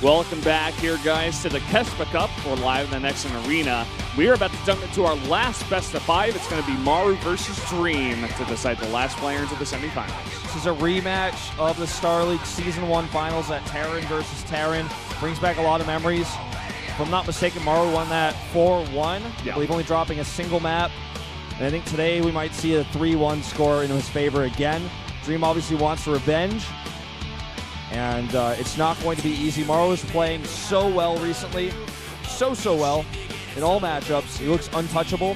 Welcome back here, guys, to the KeSPA Cup. We're live in the next arena. We are about to jump into our last best of 5. It's going to be Maru versus Dream to decide the last player into the semifinals. This is a rematch of the Star League Season 1 finals at Terran versus Terran. Brings back a lot of memories. If I'm not mistaken, Maru won that 4-1. I believe only dropping a single map. And I think today we might see a 3-1 score in his favor again. Dream obviously wants revenge. And it's not going to be easy. Maru is playing so well recently. So well in all matchups. He looks untouchable.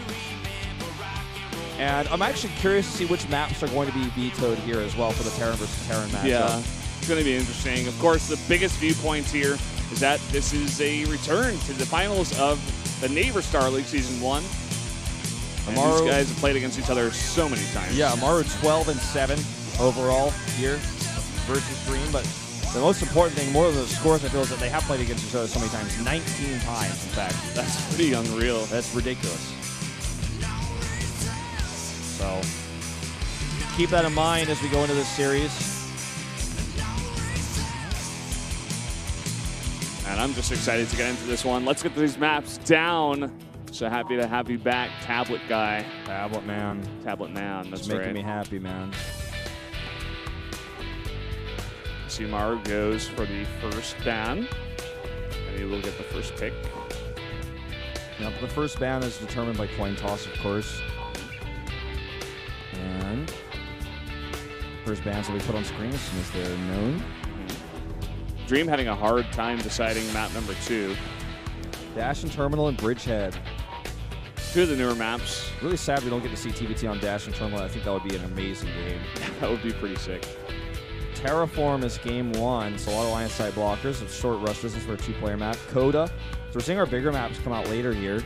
And I'm actually curious to see which maps are going to be vetoed here as well for the Terran versus Terran matchup. Yeah, it's going to be interesting. Of course, the biggest viewpoint here is that this is a return to the finals of the Neighbor Star League Season 1. And Maru, these guys have played against each other so many times. Yeah, Maru 12-7 overall here versus Dream. But the most important thing, more of the scores I feel, is that they have played against each other so many times. 19 times, in fact. That's pretty unreal. That's ridiculous. So keep that in mind as we go into this series. And I'm just excited to get into this one. Let's get these maps down. So happy to have you back, Tablet Guy. Tablet Man. Tablet Man, that's it's right. making me happy, man. See, Maru goes for the first ban, and he will get the first pick. Now, the first ban is determined by coin toss, of course. And first bans will be put on screen as soon as they're known. Dream having a hard time deciding map number 2. Dash and Terminal and Bridgehead. 2 of the newer maps. Really sad we don't get to see TBT on Dash and Terminal. I think that would be an amazing game. That would be pretty sick. Terraform is game 1, so a lot of line of sight blockers of short rush distance for a 2-player map. Coda. So we're seeing our bigger maps come out later here.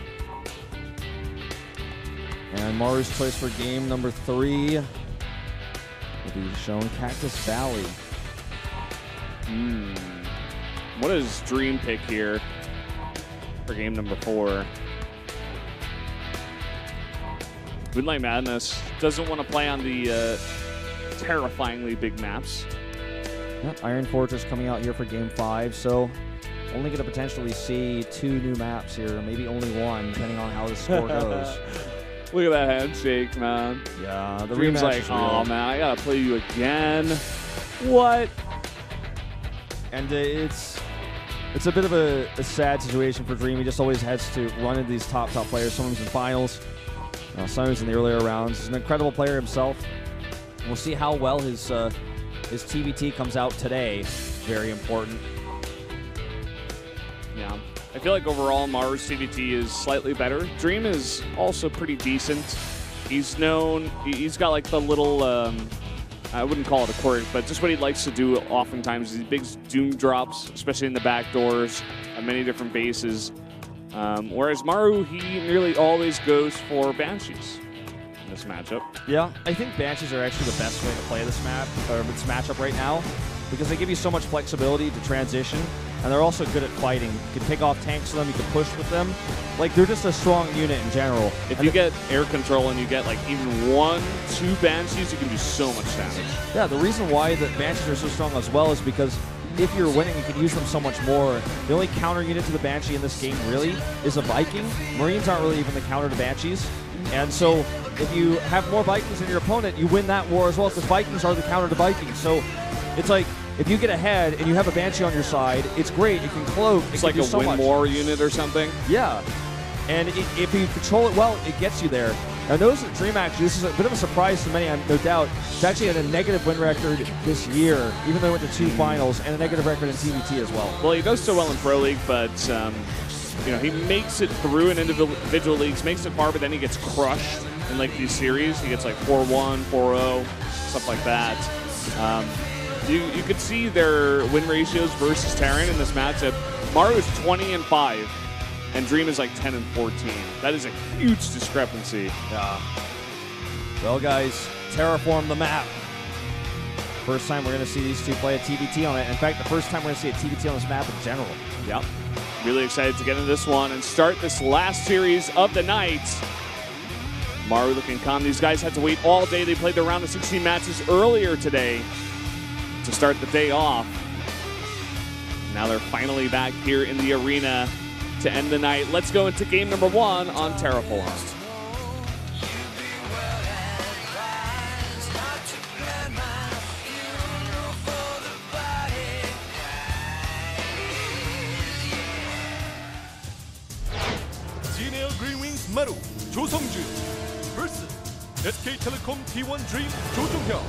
And Maru's choice for game number 3 will be shown Cactus Valley. What does Dream pick here for game number 4? Moonlight Madness doesn't want to play on the terrifyingly big maps. Yep, Iron Fortress coming out here for game 5, so only going to potentially see 2 new maps here, maybe only 1, depending on how the score goes. Look at that handshake, man. Yeah, the Dream's rematch like, is real. oh man, I gotta play you again. What? And it's a bit of a sad situation for Dream. He just always has to run into these top players, sometimes in finals, sometimes in the earlier rounds. He's an incredible player himself. We'll see how well his TBT comes out today. Very important. Yeah. I feel like overall Maru's TBT is slightly better. Dream is also pretty decent. He's got like the little, I wouldn't call it a quirk, but just what he likes to do oftentimes, these big doom drops, especially in the back doors at many different bases. Whereas Maru, he nearly always goes for Banshees in this matchup. Yeah, I think Banshees are actually the best way to play this map, or this matchup right now, because they give you so much flexibility to transition, and they're also good at fighting. You can pick off tanks with them, you can push with them. Like, they're just a strong unit in general. If you get air control and you get like even 1-2 Banshees, you can do so much damage. Yeah, the reason why the Banshees are so strong as well is because if you're winning, you can use them so much more. The only counter unit to the Banshee in this game really is a Viking. Marines aren't really even the counter to Banshees. And so if you have more Vikings than your opponent, you win that war as well, because Vikings are the counter to Vikings. So it's like, if you get ahead and you have a Banshee on your side, it's great. You can cloak. It's like a win war unit or something. Yeah. And if you control it well, it gets you there. Now, notice that Dream actually, this is a bit of a surprise to many, no doubt. It's actually had a negative win record this year, even though it went to 2 finals, and a negative record in TBT as well. Well, he does so well in Pro League, but you know, he makes it through in individual leagues, makes it far, but then he gets crushed in like these series. He gets like 4-1, 4-0, stuff like that. You could see their win ratios versus Terran in this matchup. Maru is 20-5, and Dream is like 10-14. That is a huge discrepancy. Yeah. Well, guys, terraform the map. First time we're going to see these two play a TBT on it. In fact, the first time we're going to see a TBT on this map in general. Yep. Really excited to get into this one and start this last series of the night. Maru looking calm. These guys had to wait all day. They played their round of 16 matches earlier today to start the day off. Now they're finally back here in the arena to end the night. Let's go into game number 1 on Terraforce. Maru, 조성준 vs SK텔레콤 T1 Dream 조종혁.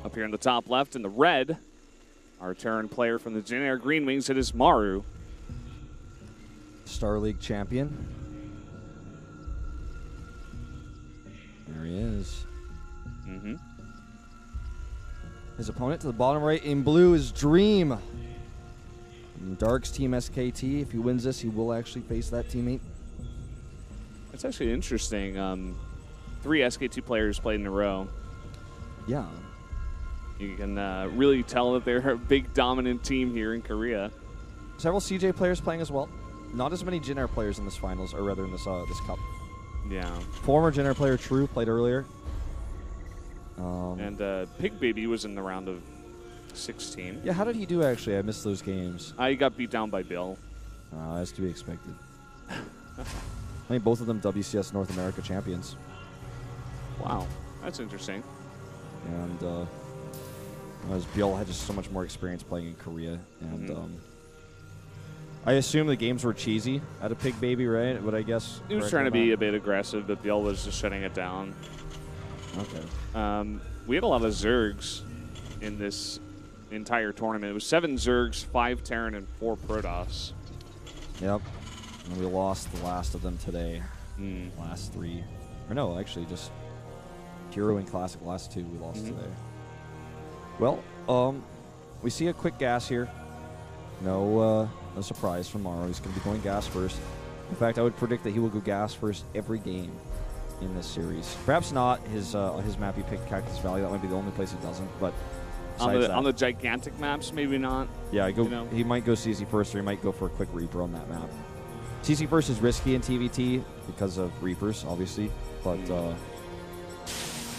Up here in the top left in the red, our Terran player from the Jin Air Green Wings, it is Maru. Star League champion. There he is. His opponent to the bottom right in blue is Dream. And Dark's team SKT. If he wins this, he will actually face that teammate. It's actually interesting. 3 SKT players played in a row. Yeah. You can really tell that they're a big dominant team here in Korea. Several CJ players playing as well. Not as many Jin Air players in this finals, or rather in this this cup. Yeah. Former Jin Air player True played earlier. And Pig Baby was in the round of 16. Yeah, how did he do actually? I missed those games. He got beat down by Bill. That's to be expected. I think both of them WCS North America champions. Wow, that's interesting. And as Bill had just so much more experience playing in Korea, and I assume the games were cheesy out of Pig Baby, right? But I guess he was trying to be a bit aggressive, but Bill was just shutting it down. Okay. We had a lot of Zergs in this entire tournament. It was 7 Zergs, 5 Terran, and 4 Protoss. Yep. And we lost the last of them today. Last 3. Or no, actually just Hero and Classic last 2 we lost today. Well, we see a quick gas here. No surprise from Maru. He's going to be going gas first. In fact, I would predict that he will go gas first every game in this series. Perhaps not his map he picked, Cactus Valley. That might be the only place he doesn't. But on the gigantic maps, maybe not. Yeah, he might go CC first, or he might go for a quick Reaper on that map. CC first is risky in TVT because of Reapers, obviously. But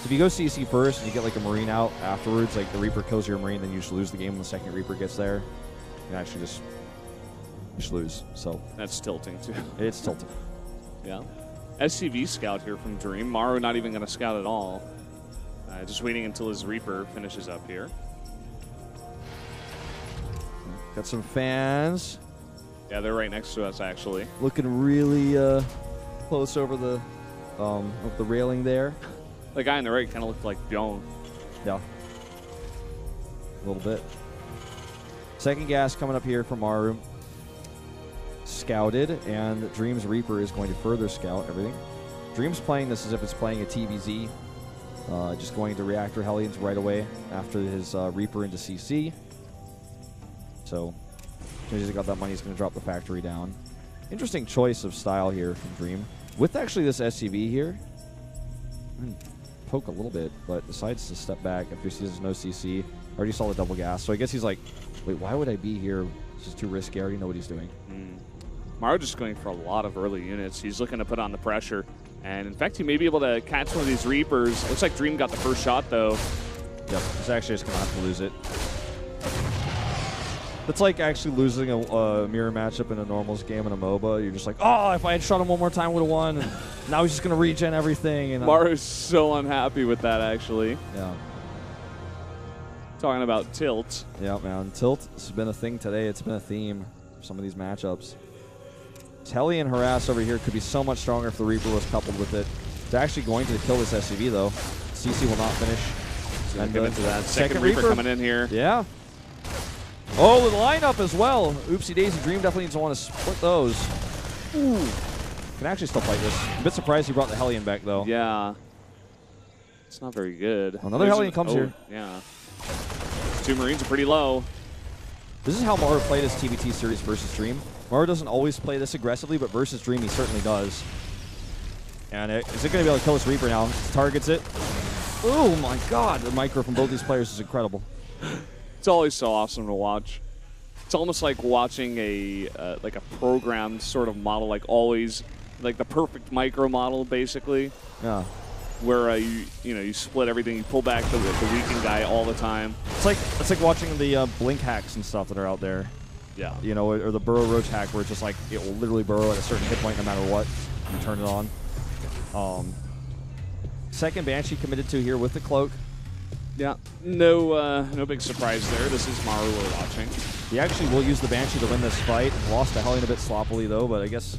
if you go CC first and you get like a Marine out afterwards, like the Reaper kills your Marine, then you just lose the game when the second Reaper gets there. You can actually just lose. So that's tilting too. It's tilting. Yeah. SCV scout here from Dream. Maru not even going to scout at all. Just waiting until his Reaper finishes up here. Got some fans. Yeah, they're right next to us, actually. Looking really close over the railing there. The guy on the right kind of looked like Byung. Yeah. A little bit. Second gas coming up here from Maru. Scouted, and Dream's Reaper is going to further scout everything. Dream's playing this as if it's playing a TVZ. Just going to Reactor Hellions right away after his Reaper into CC. So, as soon as he got that money, he's going to drop the factory down. Interesting choice of style here from Dream. With actually this SCV here, poke a little bit, but decides to step back after he sees there's no CC. Already saw the double gas, so I guess he's like, wait, why would I be here? This is too risky. I already know what he's doing. Maru just going for a lot of early units. He's looking to put on the pressure. And in fact, he may be able to catch one of these Reapers. Looks like Dream got the first shot, though. Yep, he's actually just going to have to lose it. It's like actually losing a mirror matchup in a normals game in a MOBA. You're just like, oh, if I had shot him one more time, I would have won. And now he's just going to regen everything. And Maru's so unhappy with that, actually. Yeah. Talking about tilt. Yeah, man. Tilt has been a thing today. It's been a theme for some of these matchups. Telly and Harass over here could be so much stronger if the Reaper was coupled with it. It's actually going to kill this SCV, though. CC will not finish. And get into that. Second Reaper coming in here. Yeah. Oh, the lineup as well. Oopsie daisy. Dream definitely needs to want to split those. Ooh. Can actually still fight this. I'm a bit surprised he brought the Hellion back, though. Yeah. It's not very good. Another Hellion comes here. Yeah. 2 Marines are pretty low. This is how Maru played his TVT series versus Dream. Maru doesn't always play this aggressively, but versus Dream, he certainly does. And is it going to be able to kill this Reaper now? Targets it. Oh my god, the micro from both these players is incredible. It's always so awesome to watch. It's almost like watching a like a programmed sort of model, like always, like the perfect micro model, basically. Yeah. Where you split everything, you pull back the weakened guy all the time. It's like watching the blink hacks and stuff that are out there. Yeah. You know, or the burrow roach hack where it's just like it will literally burrow at a certain hit point no matter what. You turn it on. Second Banshee committed to here with the cloak. Yeah. No big surprise there. This is Maru we're watching. He actually will use the Banshee to win this fight. Lost to Hellion a bit sloppily though, but I guess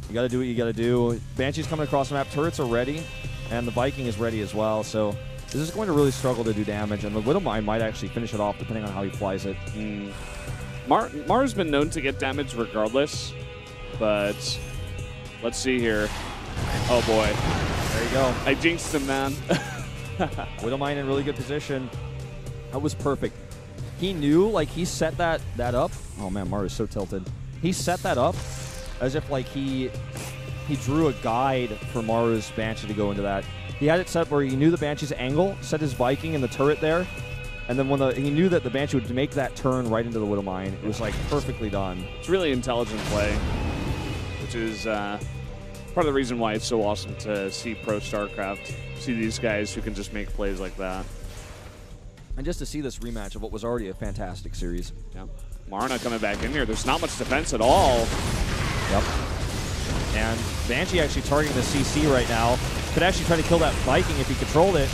you got to do what you got to do. Banshee's coming across the map. Turrets are ready, and the Viking is ready as well. So this is going to really struggle to do damage, and the Widowmine might actually finish it off depending on how he flies it. Maru's been known to get damage regardless, but let's see here. Oh boy. There you go. I jinxed him, man. Widowmine in really good position. That was perfect. He knew, like, he set that up. Oh man, Maru's so tilted. He set that up as if like he drew a guide for Maru's Banshee to go into that. He had it set up where he knew the Banshee's angle, set his Viking in the turret there, and then when he knew that the Banshee would make that turn right into the Widowmine, it was like perfectly done. It's really intelligent play, which is part of the reason why it's so awesome to see pro StarCraft, see these guys who can just make plays like that. And just to see this rematch of what was already a fantastic series. Yeah. Marna coming back in here. There's not much defense at all. Yep. And Banshee actually targeting the CC right now. Could actually try to kill that Viking if he controlled it.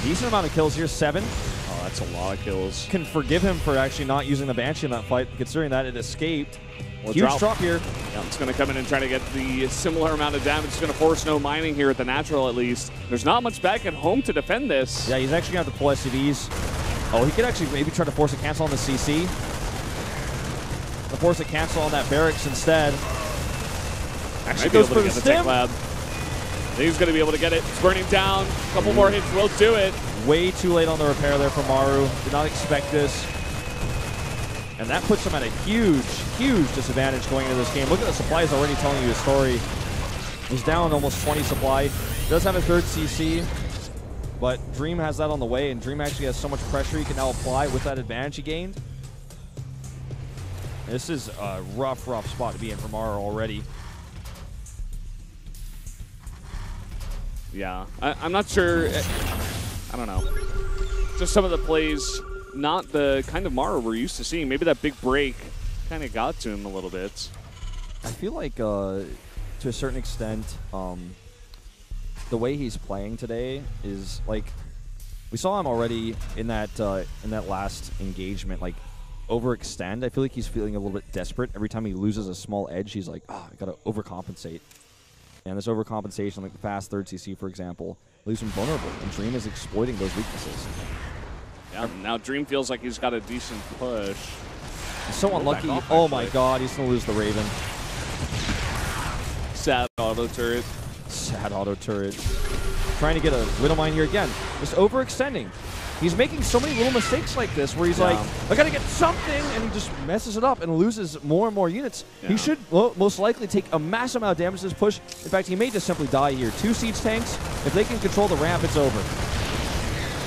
Decent amount of kills here, 7. Oh, that's a lot of kills. Can forgive him for actually not using the Banshee in that fight, considering that it escaped. Well, huge drop here. Yeah, it's going to come in and try to get the similar amount of damage. It's going to force no mining here at the natural, at least. There's not much back at home to defend this. Yeah, he's actually going to have to pull SCVs. Oh, he could actually maybe try to force a cancel on the CC. To force a cancel on that barracks instead. Actually goes for the stim. I think he's going to be able to get it. It's burning down. A couple more hits will do it. Way too late on the repair there for Maru. Did not expect this. And that puts him at a huge, huge disadvantage going into this game. Look at the supplies already telling you a story. He's down almost 20 supply. Does have a third CC, but Dream has that on the way, and Dream actually has so much pressure he can now apply with that advantage he gained. This is a rough, rough spot to be in for Maru already. Yeah, I'm not sure. I don't know. Just some of the plays, not the kind of Maru we're used to seeing. Maybe that big break kind of got to him a little bit. I feel like, to a certain extent, the way he's playing today is like we saw him already in that last engagement, like overextend. I feel like he's feeling a little bit desperate every time he loses a small edge. He's like, oh, I gotta overcompensate. And this overcompensation, like the fast third CC, for example, leaves him vulnerable, and Dream is exploiting those weaknesses. Yeah, now Dream feels like he's got a decent push. He's so unlucky. Oh my god, he's going to lose the Raven. Sad auto turret. Sad auto turret. Trying to get a Widowmine here again. Just overextending. He's making so many little mistakes like this where he's like, I got to get something, and he just messes it up and loses more and more units. Yeah. He should most likely take a massive amount of damage to this push. In fact, he may just simply die here. 2 siege tanks. If they can control the ramp, it's over.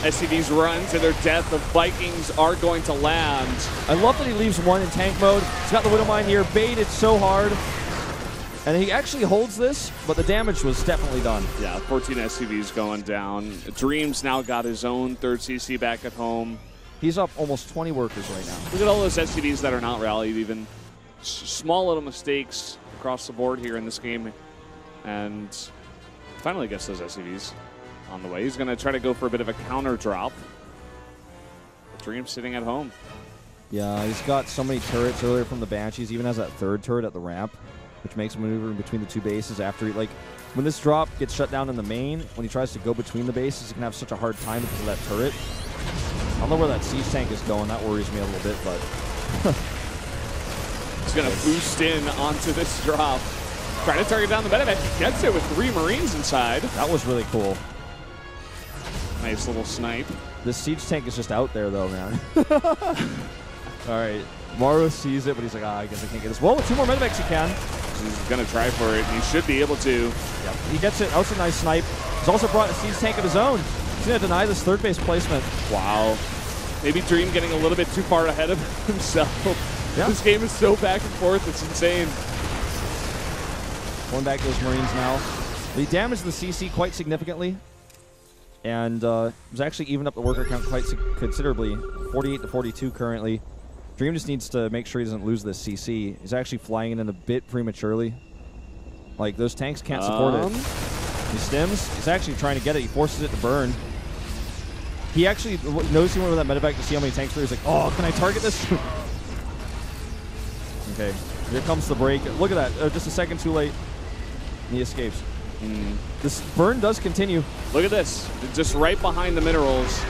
SCVs run to their death. The Vikings are going to land. I love that he leaves one in tank mode. He's got the Widowmine here, baited so hard. And he actually holds this, but the damage was definitely done. Yeah, 14 SCVs going down. Dream's now got his own third CC back at home. He's up almost 20 workers right now. Look at all those SCVs that are not rallied even. Small little mistakes across the board here in this game. And finally gets those SCVs on the way. He's going to try to go for a bit of a counter drop. Dream's sitting at home. Yeah, he's got so many turrets earlier from the Banshees. Even has that third turret at the ramp, which makes him maneuver in between the two bases after he, like, when this drop gets shut down in the main, when he tries to go between the bases, he can have such a hard time because of that turret. I don't know where that siege tank is going. That worries me a little bit, but... He's going to boost in onto this drop. Trying to target down the medevac. He gets it with 3 Marines inside. That was really cool. Nice little snipe. This siege tank is just out there, though, man. All right. Maru sees it, but he's like, I guess I can't get this. Well, with 2 more medevacs, he can. He's going to try for it, and he should be able to. Yep. He gets it. That's a nice snipe. He's also brought a siege tank of his own. He's going to deny this third base placement. Wow. Maybe Dream getting a little bit too far ahead of himself. Yeah. This game is so back and forth, it's insane. Going back to those Marines now. They damaged the CC quite significantly. And it was actually evened up the worker count quite considerably. 48 to 42 currently. Dream just needs to make sure he doesn't lose this CC. He's actually flying it in a bit prematurely. Like, those tanks can't support it. He stims. He's actually trying to get it. He forces it to burn. He actually knows he went with that medevac to see how many tanks there. He's like, oh, can I target this? Okay, here comes the break. Look at that. Just a second too late. And he escapes. This burn does continue. Look at this. Just right behind the minerals.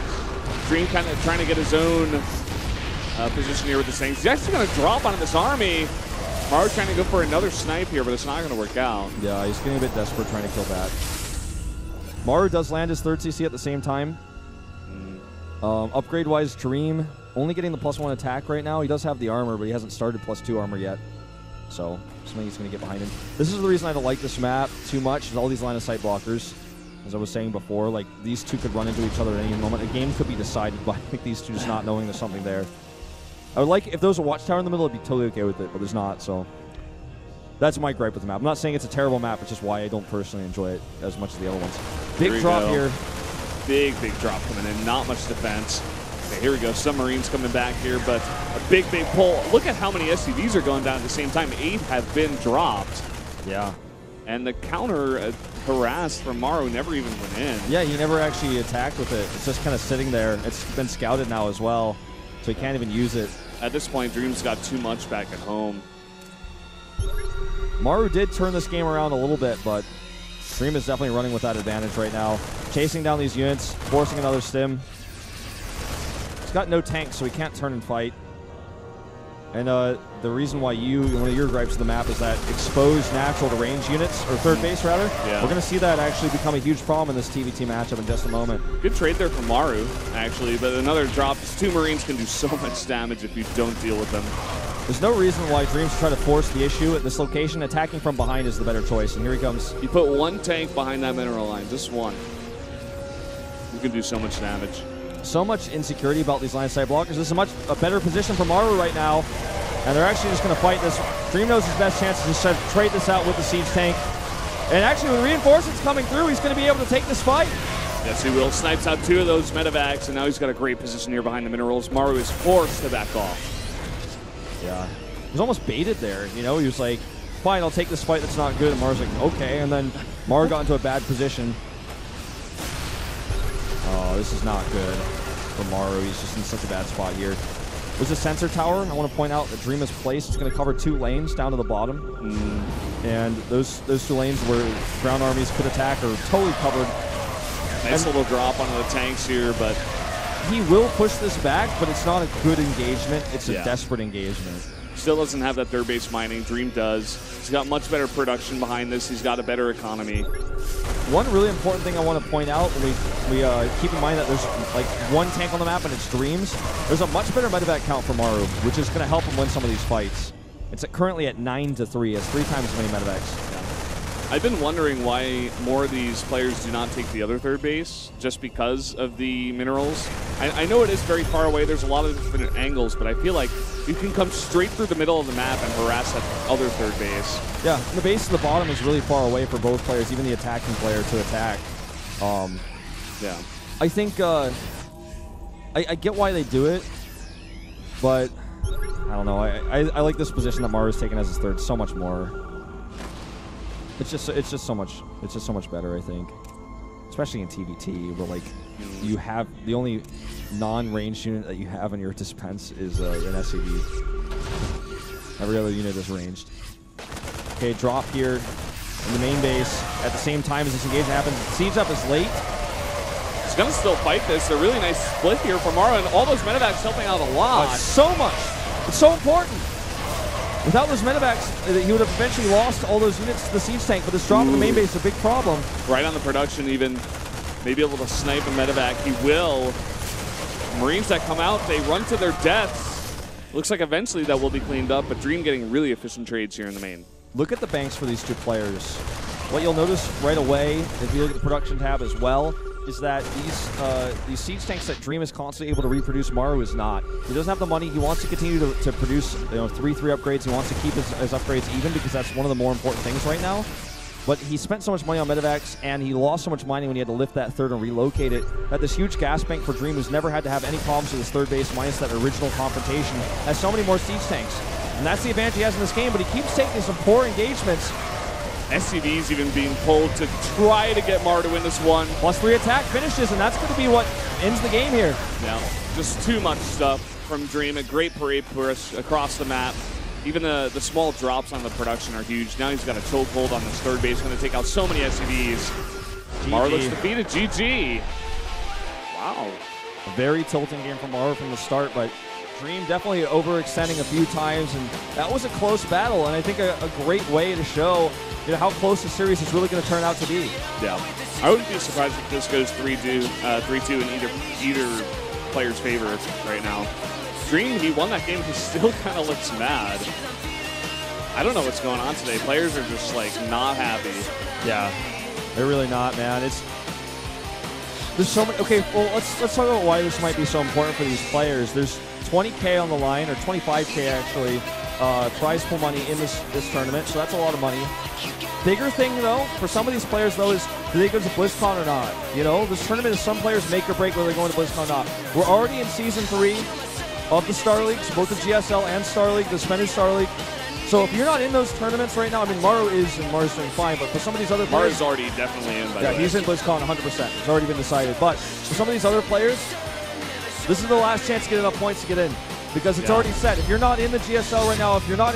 Dream kind of trying to get his own position here with the tanks. He's actually going to drop onto this army. Maru trying to go for another snipe here, but it's not going to work out. Yeah, he's getting a bit desperate trying to kill that. Maru does land his 3rd CC at the same time. Upgrade-wise, Dream only getting the +1 attack right now. He does have the armor, but he hasn't started +2 armor yet. So, something he's going to get behind him. This is the reason I don't like this map too much, is all these line-of-sight blockers. As I was saying before, like, these two could run into each other at any moment. A game could be decided by like, these two just not knowing there's something there. I would like, if there was a watchtower in the middle, I'd be totally okay with it, but there's not, so. That's my gripe with the map. I'm not saying it's a terrible map, it's just why I don't personally enjoy it as much as the other ones. Big drop here. Big drop coming in. Not much defense. Okay, here we go. Submarines coming back here, but a big pull. Look at how many SCVs are going down at the same time. 8 have been dropped. Yeah. And the counter harass from Maru never even went in. Yeah, he never actually attacked with it. It's just kind of sitting there. It's been scouted now as well, so he can't even use it. At this point, Dream's got too much back at home. Maru did turn this game around a little bit, but Dream is definitely running with that advantage right now. Chasing down these units, forcing another stim. He's got no tanks, so he can't turn and fight. And the reason why one of your gripes of the map is that exposed natural to range units, or third base rather. Yeah. We're going to see that actually become a huge problem in this TVT matchup in just a moment. Good trade there from Maru, actually, but another drop. These 2 Marines can do so much damage if you don't deal with them. There's no reason why Dreams try to force the issue at this location. Attacking from behind is the better choice, and here he comes. You put 1 tank behind that mineral line, just 1. You can do so much damage. So much insecurity about these line-of-sight blockers. This is a better position for Maru right now, and they're actually just going to fight this. Dream knows his best chance is to trade this out with the siege tank. And actually, with reinforcements coming through, he's going to be able to take this fight. Yes, he will. Snipes out 2 of those medevacs, and now he's got a great position here behind the minerals. Maru is forced to back off. Yeah. He was almost baited there, you know? He was like, fine, I'll take this fight that's not good. And Maru's like, okay. And then Maru got into a bad position. Oh, this is not good for Maru. He's just in such a bad spot here. There's a sensor tower. I want to point out that Dream is placed. It's going to cover 2 lanes down to the bottom. And those 2 lanes where ground armies could attack are totally covered. Nice little drop onto the tanks here, but he will push this back, but it's not a good engagement. It's a desperate engagement. Still doesn't have that third base mining. Dream does. He's got much better production behind this. He's got a better economy. One really important thing I want to point out, we keep in mind that there's like 1 tank on the map and it's Dreams. There's a much better medevac count for Maru, which is going to help him win some of these fights. It's currently at 9 to 3. It's 3 times as many medevacs. I've been wondering why more of these players do not take the other third base, just because of the minerals. I know it is very far away, there's a lot of different angles, but I feel like you can come straight through the middle of the map and harass that other third base. Yeah, the base of the bottom is really far away for both players, even the attacking player to attack. Yeah. I think, I get why they do it, but I don't know. I like this position that Maru's taken as his third so much more. It's just so much better, I think. Especially in TVT, where like you have the only non-ranged unit that you have in your dispense is an SCV. Every other unit is ranged. Okay, drop here in the main base at the same time as this engagement happens. Siege up is late. He's gonna still fight this. A really nice split here for Maru, and all those medevacs helping out a lot. So much. It's so important. Without those medevacs, he would have eventually lost all those units to the siege tank, but this drop in the main base is a big problem. Right on the production even. Maybe able to snipe a medevac. He will. Marines that come out, they run to their deaths. Looks like eventually that will be cleaned up, but Dream getting really efficient trades here in the main. Look at the banks for these 2 players. What you'll notice right away, if you look at the production tab as well, is that these siege tanks that Dream is constantly able to reproduce, Maru is not. He doesn't have the money. He wants to continue to produce 3-3 upgrades. He wants to keep his upgrades even because that's one of the more important things right now. But he spent so much money on medevacs, and he lost so much money when he had to lift that third and relocate it, that this huge gas bank for Dream, who's never had to have any problems with his third base minus that original confrontation, has so many more siege tanks. And that's the advantage he has in this game, but he keeps taking some poor engagements. SCV's even being pulled to try to get Maru to win this one. +3 attack finishes, and that's going to be what ends the game here. Yeah, just too much stuff from Dream. A great parade push across the map. Even the small drops on the production are huge. Now he's got a chokehold on this third base, going to take out so many SCVs. Maru looks defeated. GG. Wow. A very tilting game from Maru from the start, but Dream definitely overextending a few times, and that was a close battle, and I think a great way to show how close the series is really going to turn out to be. Yeah. I wouldn't be surprised if this goes 3-2 in either player's favor right now. Dream, he won that game. He still kind of looks mad. I don't know what's going on today. Players are just like not happy. Yeah, they're really not, man. There's so many. Okay, well let's talk about why this might be so important for these players. There's 20K on the line, or 25K actually, prize pool money in this tournament, so that's a lot of money. Bigger thing though for some of these players though is, do they go to BlizzCon or not? This tournament is some players make or break whether they're going to BlizzCon or not. We're already in Season 3 of the Star Leagues, both the GSL and Star League, the Suspended Star League. So if you're not in those tournaments right now, I mean, Maru is, and Maru's doing fine, but for some of these other players... Maru's already definitely in, by the way. Yeah, he's in BlizzCon 100%. It's already been decided. But for some of these other players, this is the last chance to get enough points to get in, because it's already set. If you're not in the GSL right now, if you're not in